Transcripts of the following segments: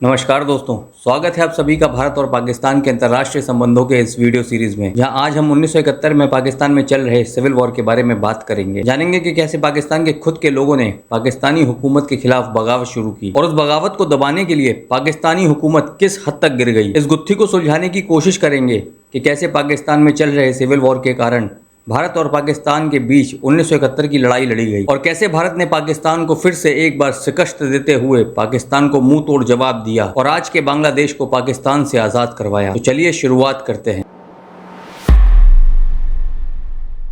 नमस्कार दोस्तों, स्वागत है आप सभी का भारत और पाकिस्तान के अंतर्राष्ट्रीय संबंधों के इस वीडियो सीरीज में, जहां आज हम 1971 में पाकिस्तान में चल रहे सिविल वॉर के बारे में बात करेंगे। जानेंगे कि कैसे पाकिस्तान के खुद के लोगों ने पाकिस्तानी हुकूमत के खिलाफ बगावत शुरू की और उस बगावत को दबाने के लिए पाकिस्तानी हुकूमत किस हद तक गिर गई। इस गुत्थी को सुलझाने की कोशिश करेंगे कि कैसे पाकिस्तान में चल रहे सिविल वॉर के कारण भारत और पाकिस्तान के बीच 1971 की लड़ाई लड़ी गई और कैसे भारत ने पाकिस्तान को फिर से एक बार शिकस्त देते हुए पाकिस्तान को मुंह तोड़ जवाब दिया और आज के बांग्लादेश को पाकिस्तान से आज़ाद करवाया। तो चलिए शुरुआत करते हैं।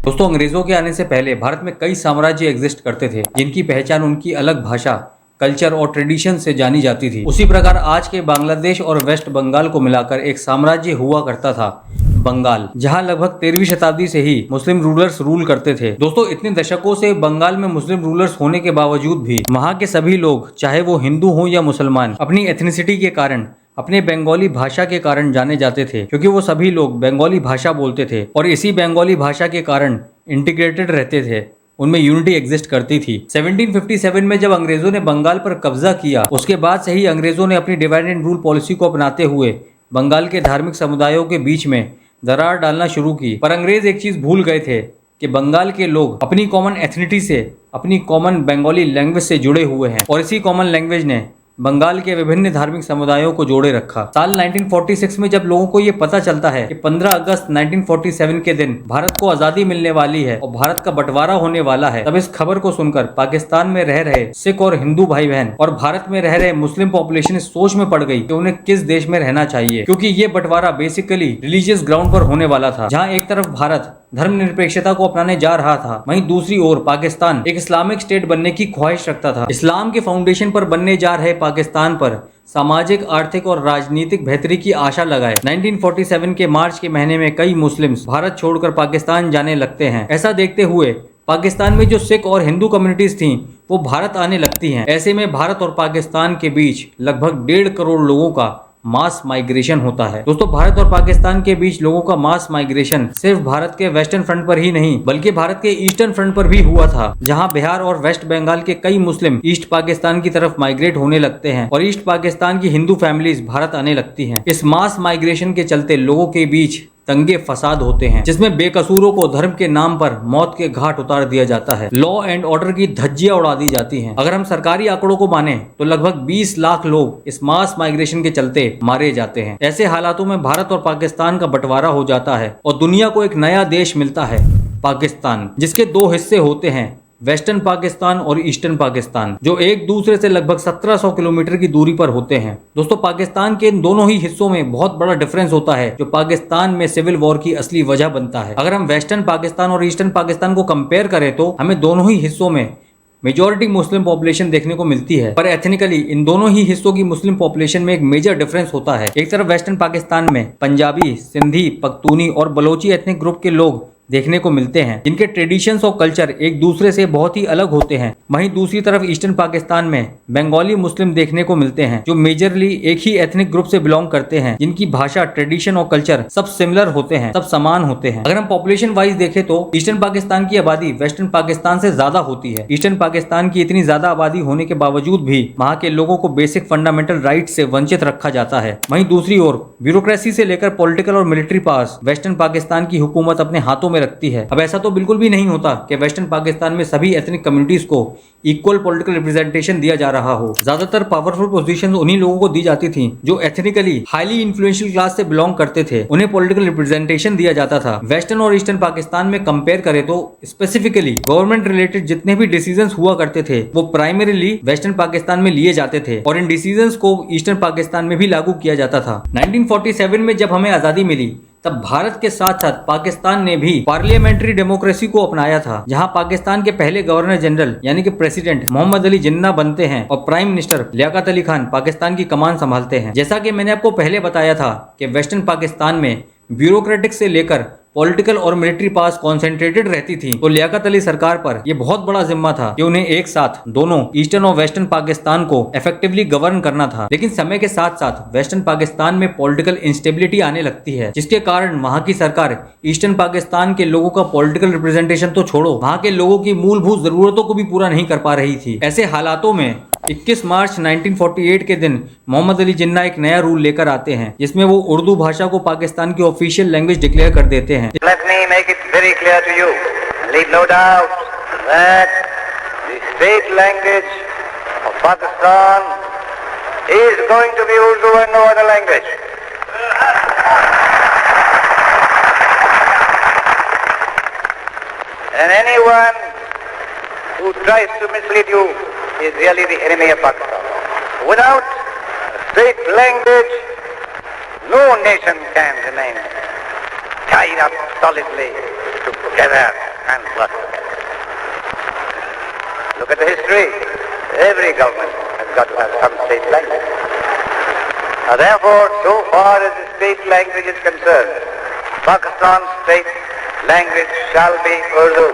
दोस्तों, अंग्रेजों के आने से पहले भारत में कई साम्राज्य एग्जिस्ट करते थे, जिनकी पहचान उनकी अलग भाषा, कल्चर और ट्रेडिशन से जानी जाती थी। उसी प्रकार आज के बांग्लादेश और वेस्ट बंगाल को मिलाकर एक साम्राज्य हुआ करता था, बंगाल, जहां लगभग 13वीं शताब्दी से ही मुस्लिम रूलर्स रूल करते थे। दोस्तों, इतने दशकों से बंगाल में मुस्लिम रूलर्स होने के बावजूद भी वहां के सभी लोग, चाहे वो हिंदू हो या मुसलमान, अपनी एथनिसिटी के कारण, अपने बंगाली भाषा के कारण जाने जाते थे, क्योंकि वो सभी लोग बंगाली भाषा बोलते थे और इसी बंगाली भाषा के कारण इंटीग्रेटेड रहते थे, उनमें यूनिटी एग्जिस्ट करती थी। 1757 में जब अंग्रेजों ने बंगाल पर कब्जा किया, उसके बाद से ही अंग्रेजों ने अपनी डिवाइड एंड रूल पॉलिसी को अपनाते हुए बंगाल के धार्मिक समुदायों के बीच में दरार डालना शुरू की। पर अंग्रेज एक चीज भूल गए थे कि बंगाल के लोग अपनी कॉमन एथनिटी से, अपनी कॉमन बंगाली लैंग्वेज से जुड़े हुए हैं और इसी कॉमन लैंग्वेज ने बंगाल के विभिन्न धार्मिक समुदायों को जोड़े रखा। साल 1946 में जब लोगों को ये पता चलता है कि 15 अगस्त 1947 के दिन भारत को आजादी मिलने वाली है और भारत का बंटवारा होने वाला है, तब इस खबर को सुनकर पाकिस्तान में रह रहे सिख और हिंदू भाई बहन और भारत में रह रहे मुस्लिम पॉपुलेशन इस सोच में पड़ गई कि उन्हें किस देश में रहना चाहिए, क्योंकि ये बंटवारा बेसिकली रिलीजियस ग्राउंड पर होने वाला था, जहाँ एक तरफ भारत धर्मनिरपेक्षता को अपनाने जा रहा था, वहीं दूसरी ओर पाकिस्तान एक इस्लामिक स्टेट बनने की ख्वाहिश रखता था। इस्लाम के फाउंडेशन पर बनने जा रहे पाकिस्तान पर सामाजिक, आर्थिक और राजनीतिक बेहतरी की आशा लगाए 1947 के मार्च के महीने में कई मुस्लिम्स भारत छोड़कर पाकिस्तान जाने लगते हैं। ऐसा देखते हुए पाकिस्तान में जो सिख और हिंदू कम्युनिटीज थीं, वो भारत आने लगती हैं। ऐसे में भारत और पाकिस्तान के बीच लगभग 1.5 करोड़ लोगों का मास माइग्रेशन होता है। दोस्तों, भारत और पाकिस्तान के बीच लोगों का मास माइग्रेशन सिर्फ भारत के वेस्टर्न फ्रंट पर ही नहीं, बल्कि भारत के ईस्टर्न फ्रंट पर भी हुआ था, जहां बिहार और वेस्ट बंगाल के कई मुस्लिम ईस्ट पाकिस्तान की तरफ माइग्रेट होने लगते हैं और ईस्ट पाकिस्तान की हिंदू फैमिलीज भारत आने लगती हैं। इस मास माइग्रेशन के चलते लोगों के बीच दंगे फसाद होते हैं, जिसमें बेकसूरों को धर्म के नाम पर मौत के घाट उतार दिया जाता है। लॉ एंड ऑर्डर की धज्जियां उड़ा दी जाती हैं। अगर हम सरकारी आंकड़ों को माने तो लगभग 20 लाख लोग इस मास माइग्रेशन के चलते मारे जाते हैं। ऐसे हालातों में भारत और पाकिस्तान का बंटवारा हो जाता है और दुनिया को एक नया देश मिलता है, पाकिस्तान, जिसके 2 हिस्से होते हैं, वेस्टर्न पाकिस्तान और ईस्टर्न पाकिस्तान, जो एक दूसरे से लगभग 1700 किलोमीटर की दूरी पर होते हैं। दोस्तों, पाकिस्तान के इन दोनों ही हिस्सों में बहुत बड़ा डिफरेंस होता है, जो पाकिस्तान में सिविल वॉर की असली वजह बनता है। अगर हम वेस्टर्न पाकिस्तान और ईस्टर्न पाकिस्तान को कंपेयर करें तो हमें दोनों ही हिस्सों में मेजॉरिटी मुस्लिम पॉपुलेशन देखने को मिलती है, पर एथनिकली इन दोनों ही हिस्सों की मुस्लिम पॉपुलेशन में एक मेजर डिफरेंस होता है। एक तरफ वेस्टर्न पाकिस्तान में पंजाबी, सिंधी, पख्तूनी और बलोची एथनिक ग्रुप के लोग देखने को मिलते हैं, जिनके ट्रेडिशंस और कल्चर एक दूसरे से बहुत ही अलग होते हैं। वहीं दूसरी तरफ ईस्टर्न पाकिस्तान में बंगाली मुस्लिम देखने को मिलते हैं, जो मेजरली एक ही एथनिक ग्रुप से बिलोंग करते हैं, जिनकी भाषा, ट्रेडिशन और कल्चर सब सिमिलर होते हैं, सब समान होते हैं। अगर हम पॉपुलेशन वाइज देखें तो ईस्टर्न पाकिस्तान की आबादी वेस्टर्न पाकिस्तान से ज्यादा होती है। ईस्टर्न पाकिस्तान की इतनी ज्यादा आबादी होने के बावजूद भी वहाँ के लोगों को बेसिक फंडामेंटल राइट से वंचित रखा जाता है। वहीं दूसरी ओर ब्यूरोक्रेसी से लेकर पॉलिटिकल और मिलिट्री पावर्स वेस्टर्न पाकिस्तान की हुकूमत अपने हाथों में रखती है। अब ऐसा तो बिल्कुल भी नहीं होता कि वेस्टर्न पाकिस्तान में सभी एथनिक कम्युनिटीज को इक्वल पॉलिटिकल रिप्रेजेंटेशन दिया जा रहा हो। ज्यादातर पावरफुल पोजीशंस उन्हीं लोगों को दी जाती थी जो एथनिकली हाईली इन्फ्लुएंशियल क्लास से बिलोंग करते थे, उन्हें पॉलिटिकल रिप्रेजेंटेशन दिया जाता था। वेस्टर्न और ईस्टर्न पाकिस्तान में कंपेयर करें तो स्पेसिफिकली गवर्नमेंट रिलेटेड जितने भी डिसीजंस हुआ करते थे, वो प्राइमरीली वेस्टर्न पाकिस्तान में लिए जाते थे और इन डिसीजंस को ईस्टर्न पाकिस्तान में भी लागू किया जाता था। 1947 में जब हमें आजादी मिली, तब भारत के साथ साथ पाकिस्तान ने भी पार्लियामेंट्री डेमोक्रेसी को अपनाया था, जहां पाकिस्तान के पहले गवर्नर जनरल यानी कि प्रेसिडेंट मोहम्मद अली जिन्ना बनते हैं और प्राइम मिनिस्टर लियाकत अली खान पाकिस्तान की कमान संभालते हैं। जैसा कि मैंने आपको पहले बताया था कि वेस्टर्न पाकिस्तान में ब्यूरोक्रेटिक से लेकर पॉलिटिकल और मिलिट्री पास कॉन्सेंट्रेटेड रहती थी, तो लियाकत अली सरकार पर यह बहुत बड़ा जिम्मा था कि उन्हें एक साथ दोनों ईस्टर्न और वेस्टर्न पाकिस्तान को इफेक्टिवली गवर्न करना था। लेकिन समय के साथ साथ वेस्टर्न पाकिस्तान में पॉलिटिकल इंस्टेबिलिटी आने लगती है, जिसके कारण वहां की सरकार ईस्टर्न पाकिस्तान के लोगों का पॉलिटिकल रिप्रेजेंटेशन तो छोड़ो, वहां के लोगों की मूलभूत जरूरतों को भी पूरा नहीं कर पा रही थी। ऐसे हालातों में 21 मार्च 1948 के दिन मोहम्मद अली जिन्ना एक नया रूल लेकर आते हैं जिसमें वो उर्दू भाषा को पाकिस्तान की ऑफिशियल लैंग्वेज डिक्लेयर कर देते हैं। Let me make it very clear to you, leave no doubt that the state language of Pakistan is going to be Urdu and no other language. And anyone who tries to mislead you is really the enemy of Pakistan. Without a state language, no nation can remain tied up solidly together and work together. Look at the history. Every government has got to have some state language. Therefore, so far as the state language is concerned, Pakistan's state language shall be Urdu.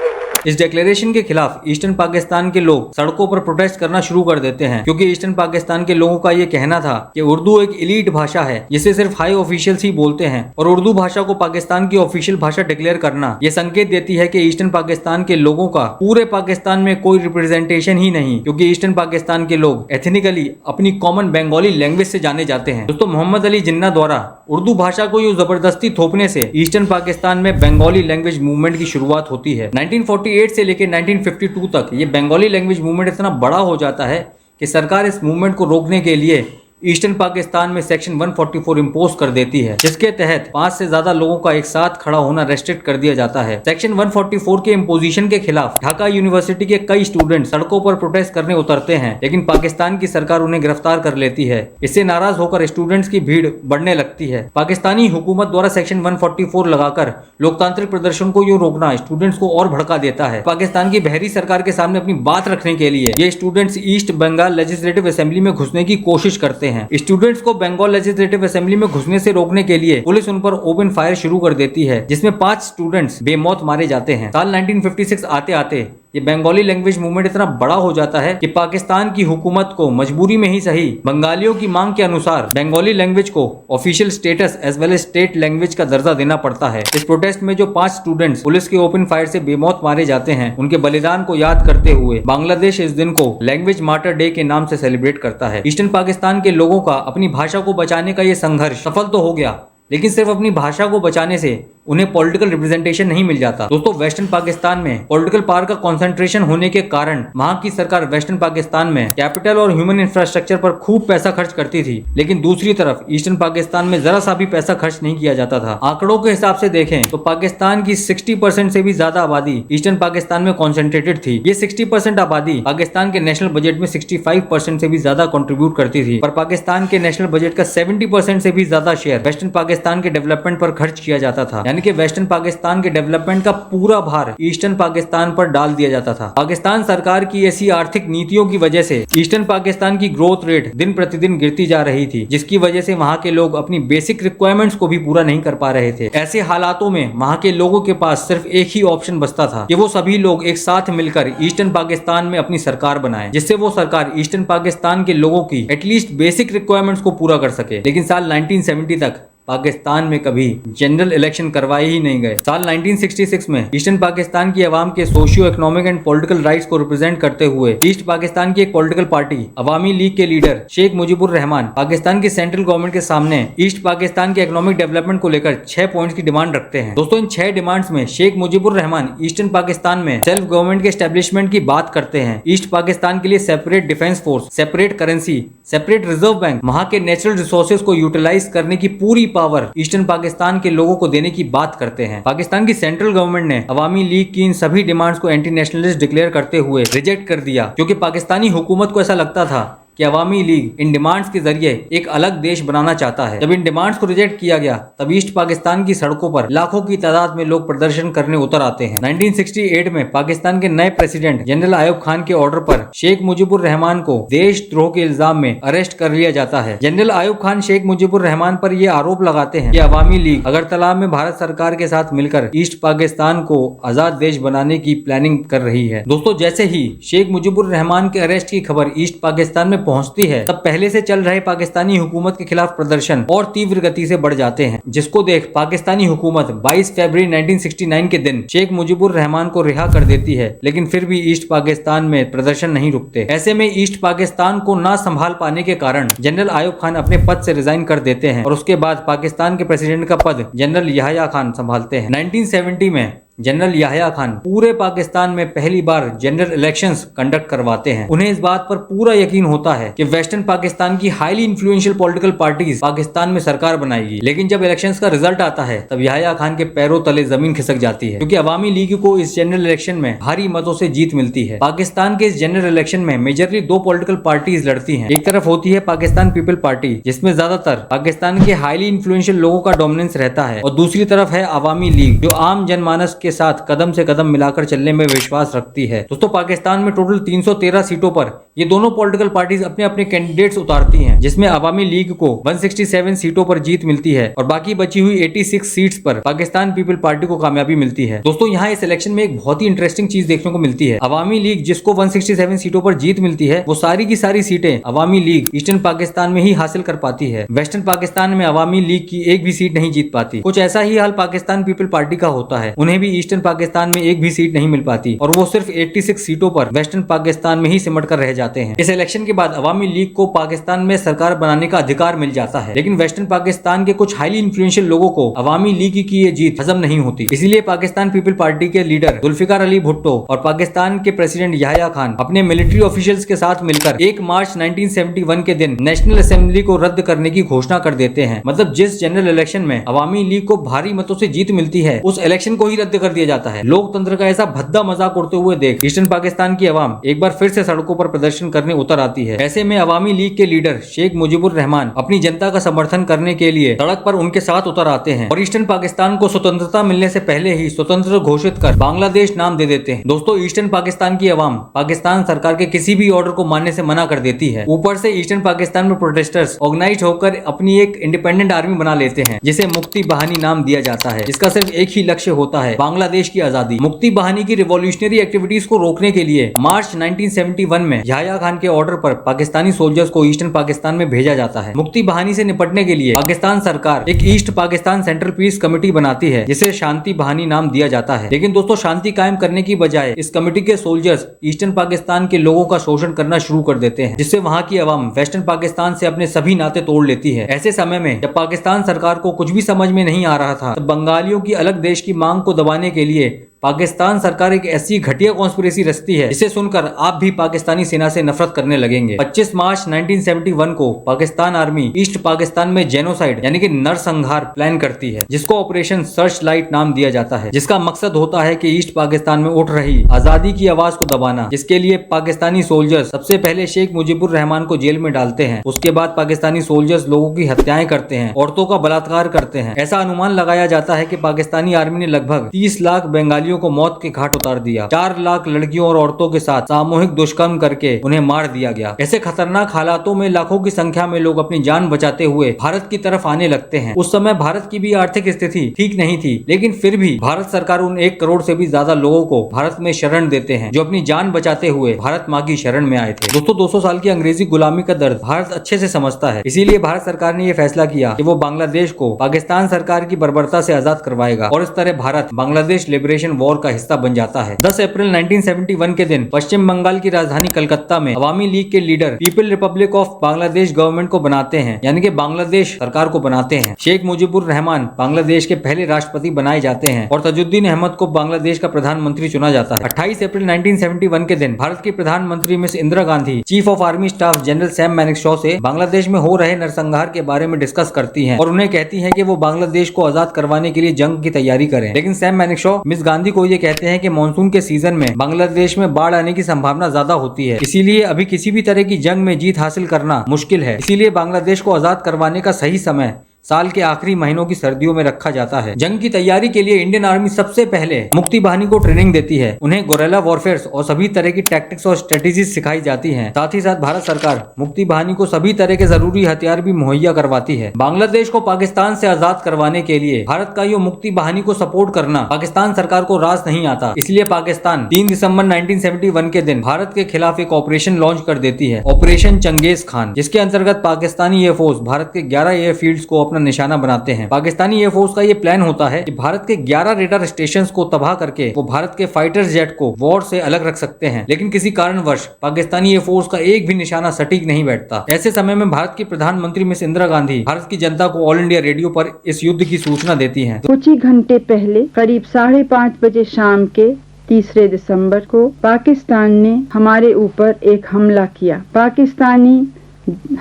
इस declaration के खिलाफ eastern Pakistan के लोग सड़कों पर protest करना शुरू कर देते हैं क्योंकि ईस्टर्न पाकिस्तान के लोगों का ये कहना था कि उर्दू एक एलीट भाषा है जिसे सिर्फ हाई ऑफिशियल्स ही बोलते हैं और उर्दू भाषा को पाकिस्तान की ऑफिशियल भाषा डिक्लेयर करना ये संकेत देती है कि ईस्टर्न पाकिस्तान के लोगों का पूरे पाकिस्तान में कोई रिप्रेजेंटेशन ही नहीं, क्योंकि ईस्टर्न पाकिस्तान के लोग एथनिकली अपनी कॉमन बंगाली लैंग्वेज से जाने जाते हैं। दोस्तों, मोहम्मद अली जिन्ना द्वारा उर्दू भाषा को यूं जबरदस्ती थोपने से ईस्टर्न पाकिस्तान में बंगाली लैंग्वेज मूवमेंट की शुरुआत होती है। 1948 से लेकर 1952 तक ये बंगाली लैंग्वेज मूवमेंट इतना बड़ा हो जाता है कि सरकार इस मूवमेंट को रोकने के लिए ईस्टर्न पाकिस्तान में सेक्शन 144 इम्पोज कर देती है, जिसके तहत 5 से ज्यादा लोगों का एक साथ खड़ा होना रेस्ट्रिक्ट कर दिया जाता है। सेक्शन 144 के इम्पोजिशन के खिलाफ ढाका यूनिवर्सिटी के कई स्टूडेंट सड़कों पर प्रोटेस्ट करने उतरते हैं, लेकिन पाकिस्तान की सरकार उन्हें गिरफ्तार कर लेती है। इससे नाराज होकर स्टूडेंट्स की भीड़ बढ़ने लगती है। पाकिस्तानी हुकूमत द्वारा सेक्शन 144 लगाकर लोकतांत्रिक प्रदर्शन को यूं रोकना स्टूडेंट्स को और भड़का देता है। पाकिस्तान की बहरी सरकार के सामने अपनी बात रखने के लिए ये students East Bengal legislative assembly में घुसने की कोशिश करते हैं। स्टूडेंट्स को बंगाल लेजिस्लेटिव असेंबली में घुसने से रोकने के लिए पुलिस उन पर ओपन फायर शुरू कर देती है, जिसमें 5 स्टूडेंट्स बेमौत मारे जाते हैं। साल 1956 आते आते ये बंगाली लैंग्वेज मूवमेंट इतना बड़ा हो जाता है कि पाकिस्तान की हुकूमत को मजबूरी में ही सही बंगालियों की मांग के अनुसार बंगाली लैंग्वेज को official status as well as state language का दर्जा देना पड़ता है। इस प्रोटेस्ट में जो 5 स्टूडेंट्स पुलिस के ओपन फायर से बेमौत मारे जाते हैं, उनके बलिदान को याद करते हुए बांग्लादेश इस दिन को लैंग्वेज मार्टर डे के नाम से सेलिब्रेट करता है। ईस्टर्न पाकिस्तान के लोगों का अपनी भाषा को बचाने का ये संघर्ष सफल तो हो गया, लेकिन सिर्फ अपनी भाषा को बचाने से उन्हें पॉलिटिकल रिप्रेजेंटेशन नहीं मिल जाता। दोस्तों, वेस्टर्न पाकिस्तान में पॉलिटिकल पावर का कंसंट्रेशन होने के कारण वहां की सरकार वेस्टर्न पाकिस्तान में कैपिटल और ह्यूमन इंफ्रास्ट्रक्चर पर खूब पैसा खर्च करती थी, लेकिन दूसरी तरफ ईस्टर्न पाकिस्तान में जरा सा भी पैसा खर्च नहीं किया जाता था। आंकड़ों के हिसाब से देखें तो पाकिस्तान की 60% से भी ज्यादा आबादी ईस्टर्न पाकिस्तान में कॉन्सेंट्रेटेड थी। ये 60% आबादी पाकिस्तान के नेशनल बजट में 65% से भी ज्यादा कंट्रीब्यूट करती थी, पर पाकिस्तान के नेशनल बजट का 70% से भी ज्यादा शेयर वेस्टर्न पाकिस्तान के डेवलपमेंट पर खर्च किया जाता था, यानी कि वेस्टर्न पाकिस्तान के डेवलपमेंट का पूरा भार ईस्टर्न पाकिस्तान पर डाल दिया जाता था। पाकिस्तान सरकार की ऐसी आर्थिक नीतियों की वजह से ईस्टर्न पाकिस्तान की ग्रोथ रेट दिन प्रतिदिन गिरती जा रही थी, जिसकी वजह से वहां के लोग अपनी बेसिक रिक्वायरमेंट्स को भी पूरा नहीं कर पा रहे थे। ऐसे हालातों में वहां के लोगों के पास सिर्फ एक ही ऑप्शन बचता था कि वो सभी लोग एक साथ मिलकर ईस्टर्न पाकिस्तान में अपनी सरकार बनाए, जिससे वो सरकार ईस्टर्न पाकिस्तान के लोगों की एटलीस्ट बेसिक रिक्वायरमेंट्स को पूरा कर सके। लेकिन साल 1970 तक पाकिस्तान में कभी जनरल इलेक्शन करवाए ही नहीं गए। साल 1966 में ईस्टर्न पाकिस्तान की आवाम के socio economic and political rights को रिप्रेजेंट करते हुए ईस्ट पाकिस्तान की एक पॉलिटिकल पार्टी अवामी लीग के लीडर शेख मुजीबुर रहमान पाकिस्तान की सेंट्रल गवर्नमेंट के सामने ईस्ट पाकिस्तान के इकोनॉमिक डेवलपमेंट को लेकर 6 पॉइंट्स की डिमांड रखते हैं। दोस्तों, इन 6 डिमांड्स में शेख मुजीबुर रहमान ईस्टर्न पाकिस्तान में सेल्फ गवर्नमेंट के एस्टेब्लिशमेंट की बात करते हैं। ईस्ट पाकिस्तान के लिए separate defence force, separate currency, separate reserve bank, वहां के नेचुरल रिसोर्सेज को यूटिलाइज करने की पूरी पावर ईस्टर्न पाकिस्तान के लोगों को देने की बात करते हैं। पाकिस्तान की सेंट्रल गवर्नमेंट ने अवामी लीग की इन सभी डिमांड्स को एंटी नेशनलिस्ट डिक्लेयर करते हुए रिजेक्ट कर दिया, क्योंकि पाकिस्तानी हुकूमत को ऐसा लगता था कि अवामी लीग इन डिमांड्स के जरिए एक अलग देश बनाना चाहता है। जब इन डिमांड्स को रिजेक्ट किया गया, तब ईस्ट पाकिस्तान की सड़कों पर लाखों की तादाद में लोग प्रदर्शन करने उतर आते हैं। 1968 में पाकिस्तान के नए प्रेसिडेंट जनरल आयूब खान के ऑर्डर पर शेख मुजीबुर रहमान को देशद्रोह के इल्जाम में अरेस्ट कर लिया जाता है। जनरल आयूब खान शेख मुजीबुर रहमान पर यह आरोप लगाते हैं कि अवामी लीग अगरतला में भारत सरकार के साथ मिलकर ईस्ट पाकिस्तान को आजाद देश बनाने की प्लानिंग कर रही है। दोस्तों, जैसे ही शेख मुजीबुर रहमान के अरेस्ट की खबर ईस्ट पाकिस्तान में में पहुंचती है तब पहले से चल रहे पाकिस्तानी हुकूमत के खिलाफ प्रदर्शन और तीव्र गति से बढ़ जाते हैं, जिसको देख पाकिस्तानी हुकूमत 22 फरवरी 1969 के दिन शेख मुजीबुर रहमान को रिहा कर देती है। लेकिन फिर भी ईस्ट पाकिस्तान में प्रदर्शन नहीं रुकते। ऐसे में ईस्ट पाकिस्तान को ना संभाल पाने के कारण जनरल आयूब खान अपने पद से रिजाइन कर देते हैं और उसके बाद पाकिस्तान के प्रेसिडेंट का पद जनरल याह्या खान संभालते हैं। 1970 में जनरल याह्या खान पूरे पाकिस्तान में पहली बार जनरल इलेक्शंस कंडक्ट करवाते हैं। उन्हें इस बात पर पूरा यकीन होता है कि वेस्टर्न पाकिस्तान की highly influential political parties Pakistan में सरकार बनाएगी। लेकिन जब इलेक्शंस का रिजल्ट आता है तब याह्या खान के पैरों तले जमीन खिसक जाती है, क्योंकि अवामी लीग को इस जनरल इलेक्शन में भारी मतों से जीत मिलती है। पाकिस्तान के इस जनरल इलेक्शन में मेजरली दो पॉलिटिकल पार्टीज लड़ती है। एक तरफ होती है पाकिस्तान पीपल पार्टी, जिसमें ज्यादातर पाकिस्तान के हाईली इन्फ्लुएंशियल लोगों का डोमिनेंस रहता है, और दूसरी तरफ है अवामी लीग, जो आम जनमानस के साथ कदम से कदम मिलाकर चलने में विश्वास रखती है। दोस्तों, पाकिस्तान में टोटल 313 सीटों पर ये दोनों पॉलिटिकल पार्टीज अपने अपने कैंडिडेट्स उतारती हैं, जिसमें अवामी लीग को 167 सीटों पर जीत मिलती है और बाकी बची हुई 86 सीट्स पर पाकिस्तान पीपल पार्टी को कामयाबी मिलती है। दोस्तों, यहाँ इस इलेक्शन में एक बहुत ही इंटरेस्टिंग चीज देखने को मिलती है। अवामी लीग जिसको 167 सीटों पर जीत मिलती है, वो सारी की सारी सीटें अवामी लीग ईस्टर्न पाकिस्तान में ही हासिल कर पाती है। वेस्टर्न पाकिस्तान में अवामी लीग की एक भी सीट नहीं जीत पाती। कुछ ऐसा ही हाल पाकिस्तान पीपल पार्टी का होता है। उन्हें भी ईस्टर्न पाकिस्तान में एक भी सीट नहीं मिल पाती और वो सिर्फ 86 सीटों पर वेस्टर्न पाकिस्तान में ही सिमट कर रह जाते हैं। इस इलेक्शन के बाद अवामी लीग को पाकिस्तान में सरकार बनाने का अधिकार मिल जाता है, लेकिन वेस्टर्न पाकिस्तान के कुछ हाईली इन्फ्लुएंशियल लोगों को अवामी लीग की ये जीत हजम नहीं होती। इसीलिए पाकिस्तान पीपल पार्टी के लीडर जुल्फिकार अली भुट्टो और पाकिस्तान के प्रेसिडेंट याह्या खान अपने मिलिट्री ऑफिशियल्स के साथ मिलकर 1 मार्च 1971 के दिन नेशनल असेंबली को रद्द करने की घोषणा कर देते हैं। मतलब जिस जनरल इलेक्शन में अवामी लीग को भारी मतों से जीत मिलती है, उस इलेक्शन को ही रद्द कर दिया जाता है। लोकतंत्र का ऐसा भद्दा मजाक उड़ते हुए देख ईस्टर्न पाकिस्तान की अवाम एक बार फिर से सड़कों पर प्रदर्शन करने उतर आती है। ऐसे में अवामी लीग के लीडर शेख मुजीबुर रहमान अपनी जनता का समर्थन करने के लिए सड़क पर उनके साथ उतर आते हैं और ईस्टर्न पाकिस्तान को स्वतंत्रता मिलने से पहले ही स्वतंत्र घोषित कर बांग्लादेश नाम दे देते हैं। दोस्तों, ईस्टर्न पाकिस्तान की अवाम पाकिस्तान सरकार के किसी भी ऑर्डर को मानने से मना कर देती है। ऊपर से ईस्टर्न पाकिस्तान में प्रोटेस्टर्स ऑर्गेनाइज होकर अपनी एक इंडिपेंडेंट आर्मी बना लेते हैं, जिसे मुक्ति बहानी नाम दिया जाता है, जिसका सिर्फ एक ही लक्ष्य होता है, बांग्लादेश की आजादी। मुक्ति बहानी की रिवॉल्यूशनरी एक्टिविटीज को रोकने के लिए मार्च 1971 में याह्या खान के ऑर्डर पर पाकिस्तानी सोल्जर्स को ईस्टर्न पाकिस्तान में भेजा जाता है। मुक्ति बहानी से निपटने के लिए पाकिस्तान सरकार एक east Pakistan central peace committee बनाती है, जिसे शांति बहानी नाम दिया जाता है। लेकिन दोस्तों, शांति कायम करने की बजाय इस कमेटी के सोल्जर्स ईस्टर्न पाकिस्तान के लोगों का शोषण करना शुरू कर देते हैं, जिससे वहां की अवाम वेस्टर्न पाकिस्तान से अपने सभी नाते तोड़ लेती है। ऐसे समय में जब पाकिस्तान सरकार को कुछ भी समझ में नहीं आ रहा था, तब बंगालियों की अलग देश की मांग को दबाने के लिए पाकिस्तान सरकार एक ऐसी घटिया कॉन्स्पिरेसी रचती है, जिसे सुनकर आप भी पाकिस्तानी सेना से नफरत करने लगेंगे। 25 मार्च 1971 को पाकिस्तान आर्मी ईस्ट पाकिस्तान में जेनोसाइड यानी कि नरसंहार प्लान करती है, जिसको ऑपरेशन सर्च लाइट नाम दिया जाता है, जिसका मकसद होता है कि ईस्ट पाकिस्तान में उठ रही आजादी की आवाज को दबाना। जिसके लिए पाकिस्तानी सोल्जर्स सबसे पहले शेख मुजीबुर रहमान को जेल में डालते हैं। उसके बाद पाकिस्तानी सोल्जर्स लोगों की हत्याएं करते हैं, औरतों का बलात्कार करते हैं। ऐसा अनुमान लगाया जाता है कि पाकिस्तानी आर्मी ने लगभग 30 लाख बंगालियों को मौत के घाट उतार दिया। 4 लाख लड़कियों और औरतों के साथ सामूहिक दुष्कर्म करके उन्हें मार दिया गया। ऐसे खतरनाक हालातों में लाखों की संख्या में लोग अपनी जान बचाते हुए भारत की तरफ आने लगते हैं। उस समय भारत की भी आर्थिक स्थिति ठीक नहीं थी, लेकिन फिर भी भारत सरकार उन 1 करोड़ से भी ज्यादा लोगों को भारत में शरण देते हैं, जो अपनी जान बचाते हुए भारत माँ की शरण में आए थे। दोस्तों, 200 साल की अंग्रेजी गुलामी का दर्द भारत अच्छे से समझता है। इसीलिए भारत सरकार ने यह फैसला किया कि वो बांग्लादेश को पाकिस्तान सरकार की बर्बरता से आजाद करवाएगा, और इस तरह भारत बांग्लादेश लिबरेशन वॉर का हिस्सा बन जाता है। 10 अप्रैल 1971 के दिन पश्चिम बंगाल की राजधानी कलकत्ता में अवामी लीग के leader people Republic of Bangladesh government को बनाते हैं, यानी कि बांग्लादेश सरकार को बनाते हैं। शेख मुजीबुर रहमान बांग्लादेश के पहले राष्ट्रपति बनाए जाते हैं और तजुद्दीन अहमद को बांग्लादेश का प्रधानमंत्री चुना जाता है। 28 अप्रैल 1971 के दिन भारत की प्रधानमंत्री miss Indira Gandhi chief of army staff general Sam Manekshaw से बांग्लादेश में हो रहे नरसंहार के बारे में डिस्कस करती हैं और उन्हें कहती हैं कि वो बांग्लादेश को आजाद करवाने के लिए जंग की तैयारी करें। लेकिन सैम मैनेक्शॉ मिस गांधी को ये कहते हैं कि मॉनसून के सीजन में बांग्लादेश में बाढ़ आने की संभावना ज्यादा होती है, इसीलिए अभी किसी भी तरह की जंग में जीत हासिल करना मुश्किल है। इसीलिए बांग्लादेश को आजाद करवाने का सही समय साल के आखिरी महीनों की सर्दियों में रखा जाता है। जंग की तैयारी के लिए इंडियन आर्मी सबसे पहले मुक्ति बाहिनी को ट्रेनिंग देती है। उन्हें गोरेला वॉरफेयर और सभी तरह की टैक्टिक्स और स्ट्रेटेजीज सिखाई जाती हैं। साथ ही साथ भारत सरकार मुक्ति बाहिनी को सभी तरह के जरूरी हथियार भी मुहैया करवाती है। बांग्लादेश को पाकिस्तान से आजाद करवाने के लिए भारत का ये मुक्ति बाहिनी को सपोर्ट करना पाकिस्तान सरकार को रास नहीं आता। इसलिए पाकिस्तान 3 दिसंबर 1971 के दिन भारत के खिलाफ एक ऑपरेशन लॉन्च कर देती है, ऑपरेशन चंगेज खान, जिसके अंतर्गत पाकिस्तानी एयरफोर्स भारत के 11 एयरफील्ड्स को अपना निशाना बनाते हैं। पाकिस्तानी एयरफोर्स का ये प्लान होता है कि भारत के 11 रेडार स्टेशंस को तबाह करके वो भारत के फाइटर जेट को वॉर से अलग रख सकते हैं, लेकिन किसी कारणवश पाकिस्तानी एयरफोर्स का एक भी निशाना सटीक नहीं बैठता। ऐसे समय में भारत की प्रधानमंत्री मिस इंदिरा गांधी भारत की जनता को ऑल इंडिया रेडियो पर इस युद्ध की सूचना देती हैं। कुछ ही घंटे पहले करीब 5:30 बजे शाम के 3 दिसंबर को पाकिस्तान ने हमारे ऊपर एक हमला किया। पाकिस्तानी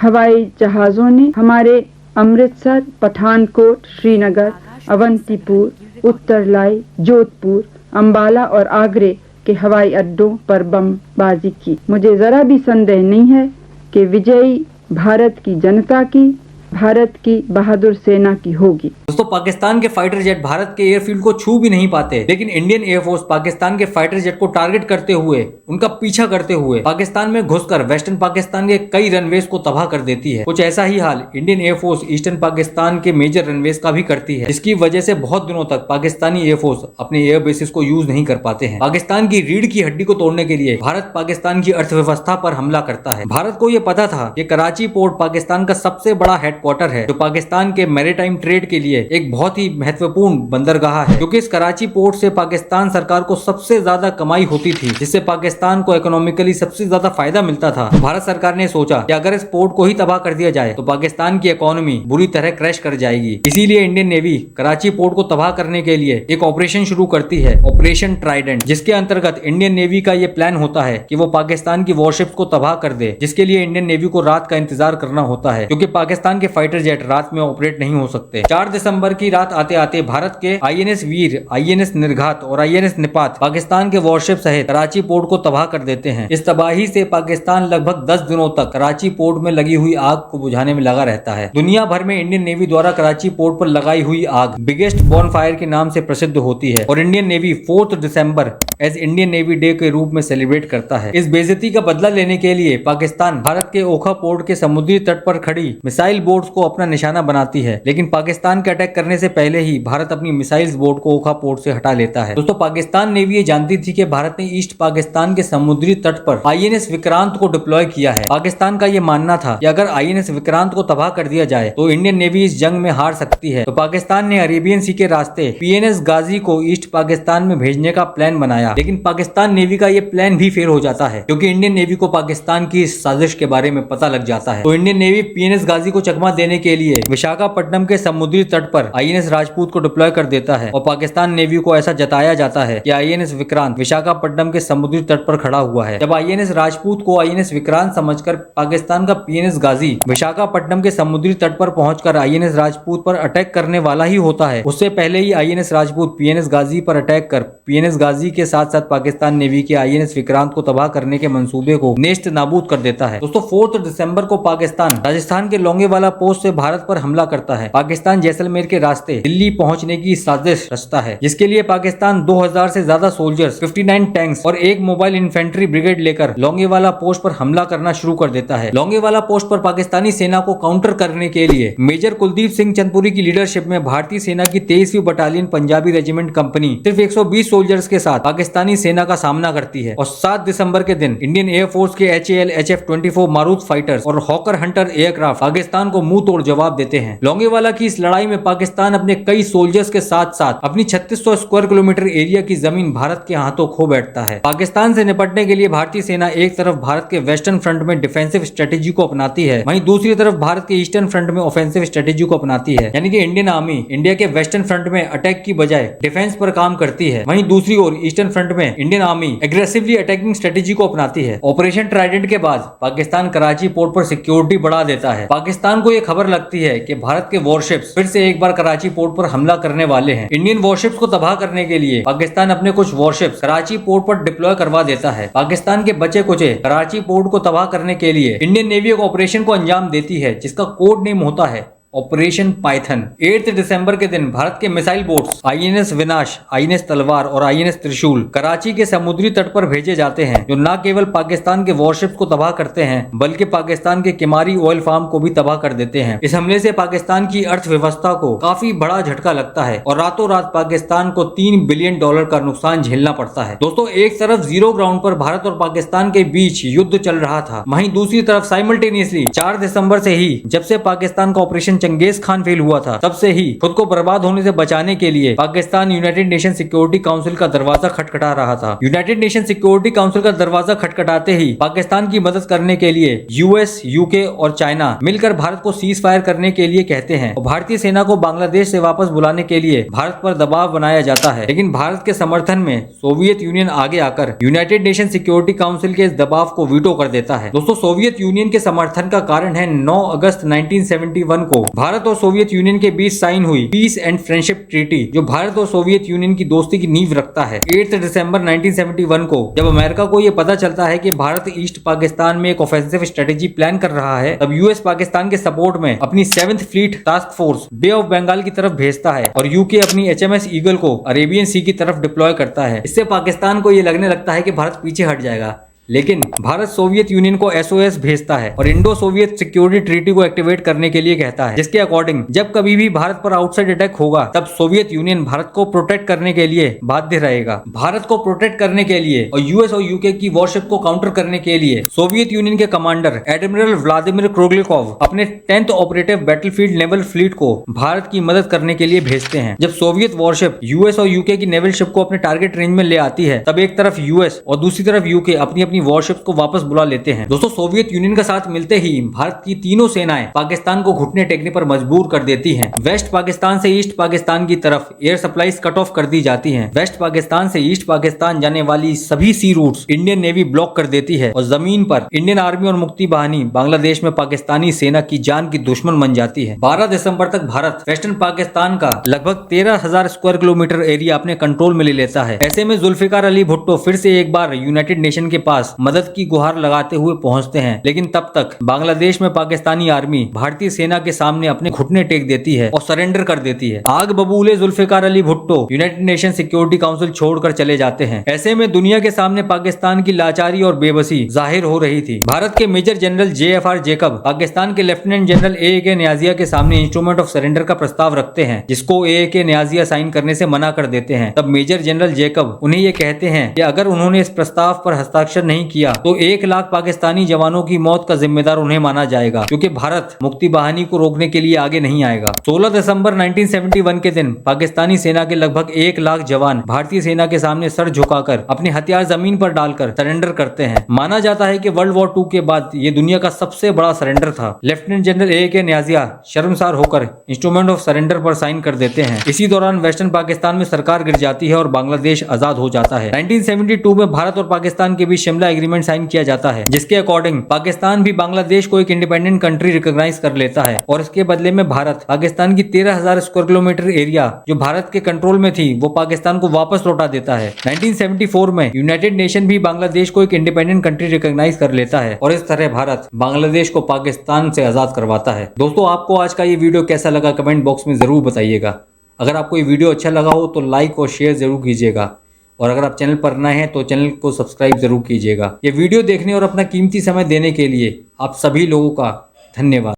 हवाई जहाजों ने हमारे अमृतसर, पठानकोट, श्रीनगर, अवंतीपुर, उत्तरलाई, जोधपुर, अंबाला और आगरे के हवाई अड्डों पर बमबाजी की। मुझे जरा भी संदेह नहीं है कि विजयी भारत की जनता की, भारत की बहादुर सेना की होगी। दोस्तों, पाकिस्तान के फाइटर जेट भारत के एयरफील्ड को छू भी नहीं पाते, लेकिन इंडियन एयरफोर्स पाकिस्तान के फाइटर जेट को टारगेट करते हुए, उनका पीछा करते हुए पाकिस्तान में घुसकर वेस्टर्न पाकिस्तान के कई रनवेज को तबाह कर देती है। कुछ ऐसा ही हाल इंडियन एयरफोर्स ईस्टर्न पाकिस्तान के मेजर रनवेज का भी करती है, जिसकी वजह से बहुत दिनों तक पाकिस्तानी एयरफोर्स अपने एयर बेसिस को यूज नहीं कर पाते हैं। पाकिस्तान की रीढ़ की हड्डी को तोड़ने के लिए भारत पाकिस्तान की अर्थव्यवस्था पर हमला करता है। भारत को यह पता था कि कराची पोर्ट पाकिस्तान का सबसे बड़ा हेडक्वार्टर है, जो पाकिस्तान के मैरीटाइम ट्रेड के लिए एक बहुत ही महत्वपूर्ण बंदरगाह है, क्योंकि इस कराची पोर्ट से पाकिस्तान सरकार को सबसे ज्यादा कमाई होती थी, जिससे पाकिस्तान को इकोनॉमिकली सबसे ज्यादा फायदा मिलता था। तो भारत सरकार ने सोचा कि अगर इस पोर्ट को ही तबाह कर दिया जाए तो पाकिस्तान की इकोनॉमी बुरी तरह क्रैश कर जाएगी। इसीलिए इंडियन नेवी कराची पोर्ट को तबाह करने के लिए एक ऑपरेशन शुरू करती है, ऑपरेशन ट्राइडेंट, जिसके अंतर्गत इंडियन नेवी का यह प्लान होता है कि वो पाकिस्तान की वॉरशिप्स को तबाह कर दे, जिसके लिए इंडियन नेवी को रात का इंतजार करना होता है, क्योंकि पाकिस्तान के फाइटर जेट रात में ऑपरेट नहीं हो सकते। 4 दिसंबर की रात आते आते भारत के आईएनएस वीर, आईएनएस निर्घात और आईएनएस निपात पाकिस्तान के वॉरशिप सहित कराची पोर्ट को तबाह कर देते हैं। इस तबाही से पाकिस्तान लगभग 10 दिनों तक कराची पोर्ट में लगी हुई आग को बुझाने में लगा रहता है। दुनिया भर में इंडियन नेवी द्वारा कराची पोर्ट पर लगाई हुई आग बिगेस्ट बॉनफायर के नाम से प्रसिद्ध होती है और इंडियन नेवी 4 दिसंबर एज इंडियन नेवी डे के रूप में सेलिब्रेट करता है। इस बेइज्जती का बदला लेने के लिए पाकिस्तान भारत के ओखा पोर्ट के समुद्री तट पर खड़ी मिसाइल बोट्स को अपना निशाना बनाती है, लेकिन पाकिस्तान के अटैक करने से पहले ही भारत अपनी मिसाइल्स बोट को ओखा पोर्ट से हटा लेता है। दोस्तों, पाकिस्तान नेवी ये जानती थी कि भारत ने ईस्ट पाकिस्तान के समुद्री तट पर आईएनएस विक्रांत को डिप्लॉय किया है। पाकिस्तान का ये मानना था कि अगर आईएनएस विक्रांत को तबाह कर दिया जाए तो इंडियन नेवी इस जंग में हार सकती है। तो पाकिस्तान ने अरेबियन सी के रास्ते पीएनएस गाजी को ईस्ट पाकिस्तान में भेजने का प्लान बनाया, लेकिन पाकिस्तान नेवी का ये प्लान भी फेल हो जाता है, क्योंकि इंडियन नेवी को पाकिस्तान की इस साजिश के बारे में पता लग जाता है। तो इंडियन नेवी पीएनएस गाजी को चकमा देने के लिए विशाखापट्टनम के समुद्री तट पर आईएनएस राजपूत को डिप्लॉय कर देता है और पाकिस्तान नेवी को ऐसा जताया जाता है कि आईएनएस विक्रांत विशाखापट्टनम के समुद्री तट पर खड़ा हुआ है। जब आईएनएस राजपूत को आईएनएस विक्रांत समझकर पाकिस्तान का पीएनएस गाजी विशाखापट्टनम के समुद्री तट पर पहुंचकर आईएनएस राजपूत पर अटैक करने वाला ही होता है, उससे पहले ही आईएनएस राजपूत पीएनएस गाजी पर अटैक कर पीएनएस गाजी के साथ साथ पाकिस्तान नेवी के आईएनएस विक्रांत को तबाह करने के मंसूबे को नेस्त नाबूद कर देता है। दोस्तों, 4 दिसंबर को पाकिस्तान राजस्थान के लोंगेवाला पोस्ट से भारत पर हमला करता है। पाकिस्तान जैसलमेर के रास्ते दिल्ली पहुंचने की साजिश रचता है, जिसके लिए पाकिस्तान 2000 से ज्यादा सोल्जर्स, 59 टैंक्स और एक मोबाइल इन्फेंट्री ब्रिगेड लेकर लोंगेवाला पोस्ट पर हमला करना शुरू कर देता है। लोंगेवाला पोस्ट पर पाकिस्तानी सेना को काउंटर करने के लिए मेजर कुलदीप सिंह चंदपुरी की लीडरशिप में भारतीय सेना की 23वीं बटालियन पंजाबी रेजिमेंट कंपनी सिर्फ 120 सोल्जर्स के साथ पाकिस्तानी सेना का सामना करती है और 7 दिसंबर के दिन इंडियन एयरफोर्स के HAL HF-24 मारूत फाइटर्स और हॉकर हंटर एयरक्राफ्ट पाकिस्तान को मुंह तोड़ जवाब देते हैं। लोंगेवाला की इस लड़ाई में पाकिस्तान अपने कई सोल्जर्स के साथ साथ अपनी 3600 स्क्वायर किलोमीटर एरिया की जमीन भारत के हाथों खो बैठता है। पाकिस्तान से निपटने के लिए भारतीय सेना एक तरफ भारत के वेस्टर्न फ्रंट में डिफेंसिव स्ट्रेटेजी को अपनाती है, वहीं दूसरी तरफ भारत के ईस्टर्न फ्रंट में ऑफेंसिव स्ट्रेटेजी को अपनाती है। यानी कि इंडियन आर्मी इंडिया के वेस्टर्न फ्रंट में अटैक की बजाय डिफेंस पर काम करती है, वहीं दूसरी ओर ईस्टर्न फ्रंट में Indian army aggressively attacking strategy को अपनाती है। ऑपरेशन ट्राइडेंट के बाद पाकिस्तान कराची पोर्ट पर सिक्योरिटी बढ़ा देता है। पाकिस्तान को यह खबर लगती है कि भारत के वॉरशिप्स फिर से एक बार कराची पोर्ट पर हमला करने वाले हैं। इंडियन वॉरशिप्स को तबाह करने के लिए पाकिस्तान अपने कुछ वॉरशिप्स कराची पोर्ट पर डिप्लॉय करवा देता है। पाकिस्तान के बचे कुचे कराची पोर्ट को तबाह करने के लिए इंडियन नेवी एक ऑपरेशन को अंजाम देती है, जिसका कोड नेम होता है ऑपरेशन पाइथन। 8 दिसंबर के दिन भारत के मिसाइल बोट्स आईएनएस विनाश, आईएनएस तलवार और आईएनएस त्रिशूल कराची के समुद्री तट पर भेजे जाते हैं, जो न केवल पाकिस्तान के वॉरशिप्स को तबाह करते हैं बल्कि पाकिस्तान के किमारी ऑयल फार्म को भी तबाह कर देते हैं। इस हमले से पाकिस्तान की अर्थव्यवस्था को काफी बड़ा झटका लगता है और रातों रात पाकिस्तान को $3 बिलियन का नुकसान झेलना पड़ता है। दोस्तों, एक तरफ जीरो ग्राउंड पर भारत और पाकिस्तान के बीच युद्ध चल रहा था, वहीं दूसरी तरफ साइमल्टेनियसली 4 दिसंबर से ही जब से पाकिस्तान का ऑपरेशन चंगेज खान फेल हुआ था, तब से ही खुद को बर्बाद होने से बचाने के लिए Pakistan United Nation Security council का दरवाजा खटखटा रहा था। यूनाइटेड नेशन सिक्योरिटी काउंसिल का दरवाजा खटखटाते ही पाकिस्तान की मदद करने के लिए यूएस, यूके और चाइना मिलकर भारत को सीज फायर करने के लिए कहते हैं और भारतीय सेना को बांग्लादेश से वापस बुलाने के लिए भारत पर दबाव बनाया जाता है। लेकिन भारत के समर्थन में सोवियत यूनियन आगे आकर यूनाइटेड नेशन सिक्योरिटी काउंसिल के इस दबाव को वीटो कर देता है। दोस्तों, सोवियत यूनियन के समर्थन का कारण है 9 अगस्त 1971 को भारत और सोवियत यूनियन के बीच साइन हुई पीस एंड फ्रेंडशिप ट्रीटी, जो भारत और सोवियत यूनियन की दोस्ती की नींव रखता है। 8 दिसंबर 1971 को जब अमेरिका को यह पता चलता है कि भारत ईस्ट पाकिस्तान में एक ऑफेंसिव स्ट्रेटेजी प्लान कर रहा है, तब यूएस पाकिस्तान के सपोर्ट में अपनी 7th fleet task force Bay of Bengal की तरफ भेजता है और यूके अपनी HMS ईगल को अरेबियन सी की तरफ डिप्लॉय करता है। इससे पाकिस्तान को यह लगने लगता है कि भारत पीछे हट जाएगा, लेकिन भारत सोवियत यूनियन को SOS भेजता है और इंडो सोवियत सिक्योरिटी ट्रीटी को एक्टिवेट करने के लिए कहता है, जिसके अकॉर्डिंग जब कभी भी भारत पर आउटसाइड अटैक होगा तब सोवियत यूनियन भारत को प्रोटेक्ट करने के लिए बाध्य रहेगा। भारत को प्रोटेक्ट करने के लिए और यूएस और यूके की वॉरशिप को काउंटर करने के लिए सोवियत यूनियन के कमांडर एडमिरल व्लादिमीर क्रोगलिकोव अपने 10th operative battlefield naval fleet को भारत की मदद करने के लिए भेजते हैं। जब सोवियत वॉरशिप यूएस और यूके की नेवल शिप को अपने टारगेट रेंज में ले आती है, तब एक तरफ यूएस और दूसरी तरफ यूके अपनी वॉरशिप्स को वापस बुला लेते हैं। दोस्तों, सोवियत यूनियन का साथ मिलते ही भारत की तीनों सेनाएं पाकिस्तान को घुटने टेकने पर मजबूर कर देती हैं। वेस्ट पाकिस्तान से ईस्ट पाकिस्तान की तरफ एयर सप्लाईज कट ऑफ कर दी जाती हैं। वेस्ट पाकिस्तान से ईस्ट पाकिस्तान जाने वाली सभी sea routes Indian navy block कर देती है और जमीन पर इंडियन आर्मी और मुक्ति बाहिनी बांग्लादेश में पाकिस्तानी सेना की जान की दुश्मन बन जाती है। 12 दिसंबर तक भारत वेस्टर्न पाकिस्तान का लगभग 13,000 स्क्वायर किलोमीटर एरिया अपने कंट्रोल में ले लेता है। ऐसे में जुल्फिकार अली भुट्टो फिर से एक बार यूनाइटेड नेशन के पास मदद की गुहार लगाते हुए पहुंचते हैं, लेकिन तब तक बांग्लादेश में पाकिस्तानी आर्मी भारतीय सेना के सामने अपने घुटने टेक देती है और सरेंडर कर देती है। आग बबूले Zulfikar Ali Bhutto United Nation Security Council छोड़कर चले जाते हैं। ऐसे में दुनिया के सामने पाकिस्तान की लाचारी और बेबसी जाहिर हो रही थी। भारत के major general JFR Jacob Pakistan के लेफ्टिनेंट जनरल AAK नियाजिया के सामने इंस्ट्रूमेंट ऑफ सरेंडर का प्रस्ताव रखते हैं, जिसको AAK नियाजिया साइन करने से मना कर देते हैं। तब मेजर जनरल जेकब उन्हें ये कहते हैं कि अगर उन्होंने इस प्रस्ताव पर हस्ताक्षर नहीं किया तो 1 लाख पाकिस्तानी जवानों की मौत का जिम्मेदार उन्हें माना जाएगा, क्योंकि भारत मुक्ति बाहिनी को रोकने के लिए आगे नहीं आएगा। 16 दिसंबर 1971 के दिन पाकिस्तानी सेना के लगभग 1 लाख जवान भारतीय सेना के सामने सर झुकाकर अपने हथियार जमीन पर डालकर सरेंडर करते हैं। माना जाता है कि वर्ल्ड वॉर 2 के बाद ये दुनिया का सबसे बड़ा सरेंडर था। लेफ्टिनेंट जनरल AAK नियाजिया शर्मसार होकर इंस्ट्रूमेंट ऑफ सरेंडर पर साइन कर देते हैं। इसी दौरान वेस्टर्न पाकिस्तान में सरकार गिर जाती है और बांग्लादेश आजाद हो जाता है। 1972 में भारत और पाकिस्तान के बीच शिमला एग्रीमेंट साइन किया जाता है, जिसके अकॉर्डिंग पाकिस्तान भी बांग्लादेश को एक इंडिपेंडेंट कंट्री रिकॉग्नाइज कर लेता है और इसके बदले में भारत पाकिस्तान की 13,000 स्क्वायर किलोमीटर एरिया जो भारत के कंट्रोल में थी वो पाकिस्तान को वापस लौटा देता है। 1974 में यूनाइटेड नेशन भी बांग्लादेश को एक इंडिपेंडेंट कंट्री रिकॉग्नाइज कर लेता है और इस तरह भारत बांग्लादेश को पाकिस्तान से आजाद करवाता है। दोस्तों, आपको आज का ये वीडियो कैसा लगा कमेंट बॉक्स में जरूर बताइएगा। अगर आपको ये वीडियो अच्छा लगा हो तो लाइक और शेयर जरूर कीजिएगा और अगर आप चैनल पर नए हैं तो चैनल को सब्सक्राइब जरूर कीजिएगा। ये वीडियो देखने और अपना कीमती समय देने के लिए आप सभी लोगों का धन्यवाद।